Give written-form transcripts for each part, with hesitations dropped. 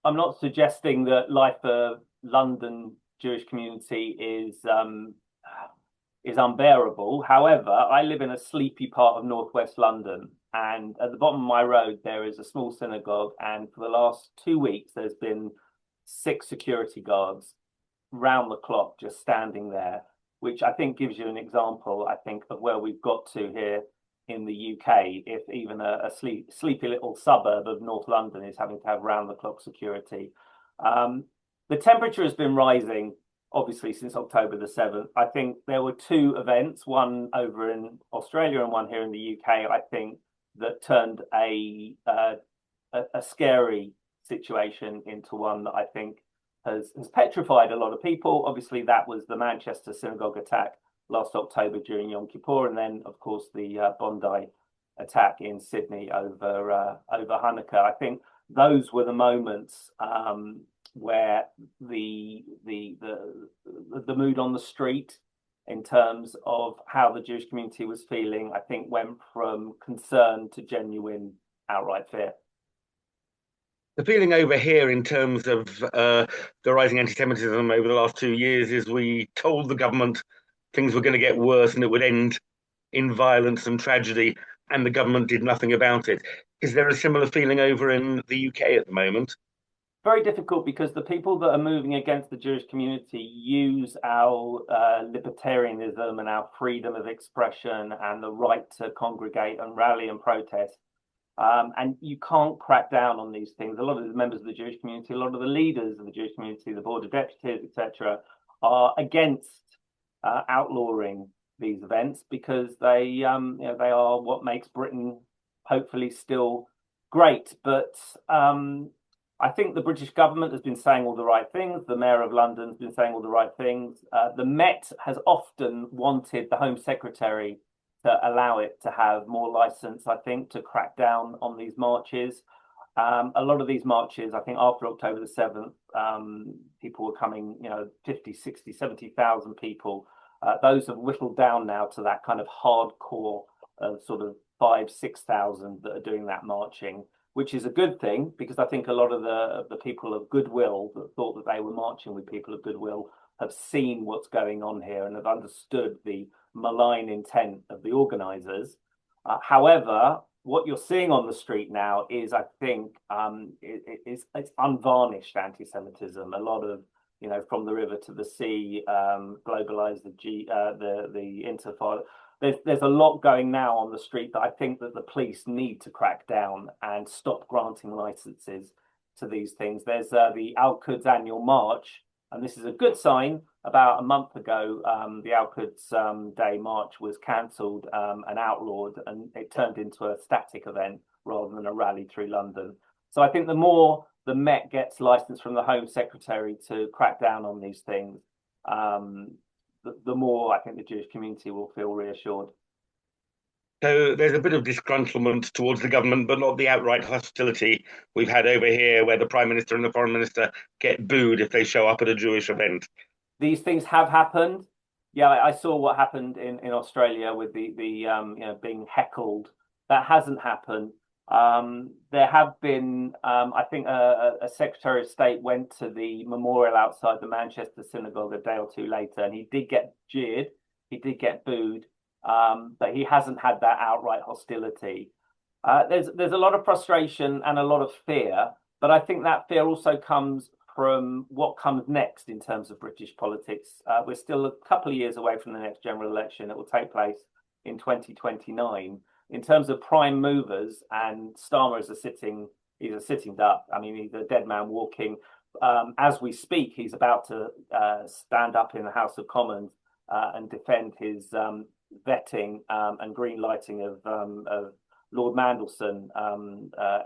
I'm not suggesting that life for London Jewish community is unbearable. However, I live in a sleepy part of northwest London, and at the bottom of my road there is a small synagogue, and for the last 2 weeks there's been 6 security guards round the clock just standing there, which I think gives you an example, I think, of where we've got to here in the UK. If even a sleepy little suburb of North London is having to have round the clock security. The temperature has been rising obviously since October the 7th. I think there were two events, one over in Australia and one here in the UK, I think, that turned a scary situation into one that I think has petrified a lot of people. Obviously, that was the Manchester synagogue attack last October during Yom Kippur, and then, of course, the Bondi attack in Sydney over Hanukkah. I think those were the moments where the mood on the street in terms of how the Jewish community was feeling, I think, went from concern to genuine outright fear. The feeling over here in terms of the rising anti-Semitism over the last 2 years is we told the government things were going to get worse and it would end in violence and tragedy, and the government did nothing about it. Is there a similar feeling over in the UK at the moment? Very difficult because the people that are moving against the Jewish community use our libertarianism and our freedom of expression and the right to congregate and rally and protest. And you can't crack down on these things. A lot of the members of the Jewish community, a lot of the leaders of the Jewish community, the board of deputies, etc., are against outlawing these events because they are what makes Britain hopefully still great. But I think the British government has been saying all the right things. The Mayor of London has been saying all the right things. The Met has often wanted the Home Secretary to allow it to have more license, I think, to crack down on these marches. A lot of these marches, I think after October the 7th, people were coming, 50, 60, 70,000 people. Those have whittled down now to that kind of hardcore sort of 5, 6,000 that are doing that marching, which is a good thing because I think a lot of the people of goodwill that thought that they were marching with people of goodwill have seen what's going on here and have understood the malign intent of the organizers. However, what you're seeing on the street now is, I think, it's unvarnished anti-Semitism. A lot of, from the river to the sea, globalize the Intifada. There's a lot going now on the street that I think that the police need to crack down and stop granting licenses to these things. There's the Al-Quds annual march, and this is a good sign. About a month ago, the Al-Quds Day March was cancelled and outlawed, and it turned into a static event rather than a rally through London. So I think the more the Met gets license from the Home Secretary to crack down on these things, the more I think the Jewish community will feel reassured. So there's a bit of disgruntlement towards the government, but not the outright hostility we've had over here, where the Prime Minister and the Foreign Minister get booed if they show up at a Jewish event. These things have happened. Yeah, I saw what happened in Australia with the being heckled. That hasn't happened. There have been, I think, a Secretary of State went to the memorial outside the Manchester synagogue a day or two later, and he did get jeered, he did get booed, but he hasn't had that outright hostility. There's a lot of frustration and a lot of fear, but I think that fear also comes from what comes next in terms of British politics. We're still a couple of years away from the next general election. It will take place in 2029. In terms of prime movers, and Starmer is he's a sitting duck. I mean, he's a dead man walking. As we speak, he's about to stand up in the House of Commons and defend his vetting and green lighting of Lord Mandelson,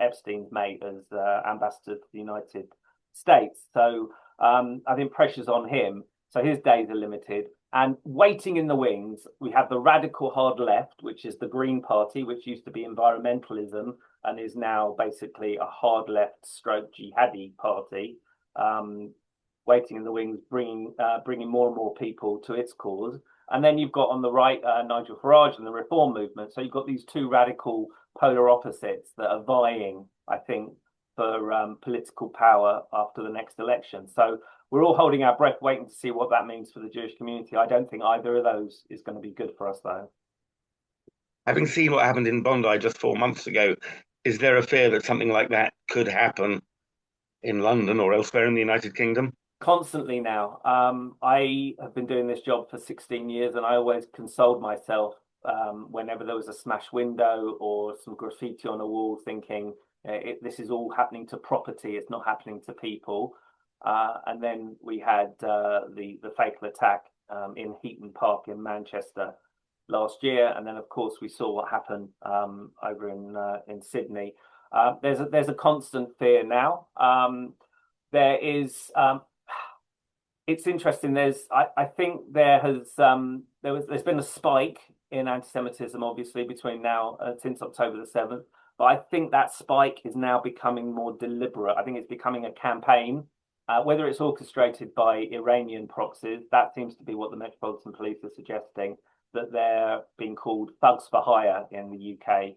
Epstein's mate, as ambassador to the United States. So I think pressure's on him. So his days are limited. And waiting in the wings, we have the radical hard left, which is the Green Party, which used to be environmentalism and is now basically a hard left stroke jihadi party. Waiting in the wings, bringing more and more people to its cause. And then you've got on the right Nigel Farage and the Reform movement. So you've got these two radical polar opposites that are vying, I think, for political power after the next election. So we're all holding our breath, waiting to see what that means for the Jewish community. I don't think either of those is going to be good for us, though. Having seen what happened in Bondi just 4 months ago, is there a fear that something like that could happen in London or elsewhere in the United Kingdom? Constantly now. I have been doing this job for 16 years, and I always consoled myself whenever there was a smashed window or some graffiti on a wall, thinking this is all happening to property, it's not happening to people. And then we had the fatal attack in Heaton Park in Manchester last year, and then of course we saw what happened over in Sydney. There's a constant fear now. There is. It's interesting. I think there's been a spike in anti-Semitism, obviously, between now since October the 7th. But I think that spike is now becoming more deliberate. I think it's becoming a campaign, whether it's orchestrated by Iranian proxies. That seems to be what the Metropolitan Police are suggesting, that they're being called thugs for hire in the UK.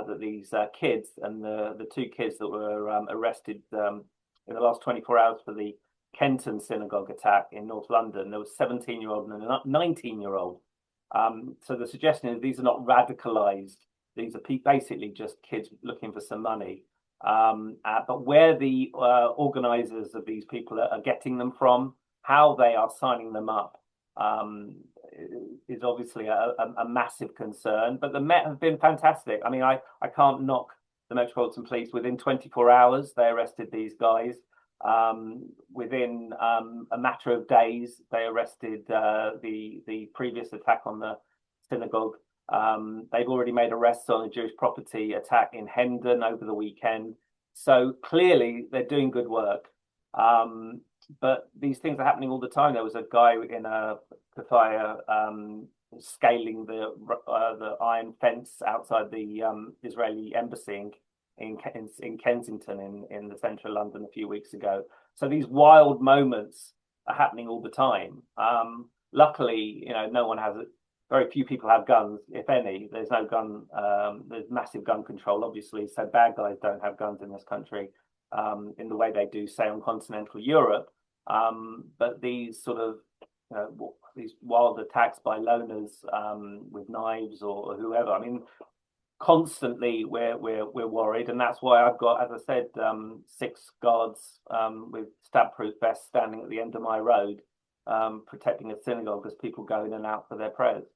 That these kids and the two kids that were arrested in the last 24 hours for the Kenton synagogue attack in North London, there was a 17-year-old and a 19-year-old. So the suggestion is these are not radicalized. These are basically just kids looking for some money. But where the organizers of these people are getting them from, how they are signing them up, is obviously a massive concern. But the Met have been fantastic. I mean, I can't knock the Metropolitan Police. Within 24 hours, they arrested these guys. Within a matter of days, they arrested the previous attack on the synagogue. They've already made arrests on a Jewish property attack in Hendon over the weekend. So clearly, they're doing good work. But these things are happening all the time. There was a guy in a kafaya scaling the iron fence outside the Israeli embassy in Kensington in the centre of London a few weeks ago. So these wild moments are happening all the time. Luckily, no one has it. Very few people have guns, if any. There's no gun. There's massive gun control, obviously. So bad guys don't have guns in this country in the way they do, say, on continental Europe. But these sort of these wild attacks by loners with knives or whoever. I mean, constantly we're worried, and that's why I've got, as I said, 6 guards with stab-proof vests standing at the end of my road, protecting a synagogue as people go in and out for their prayers.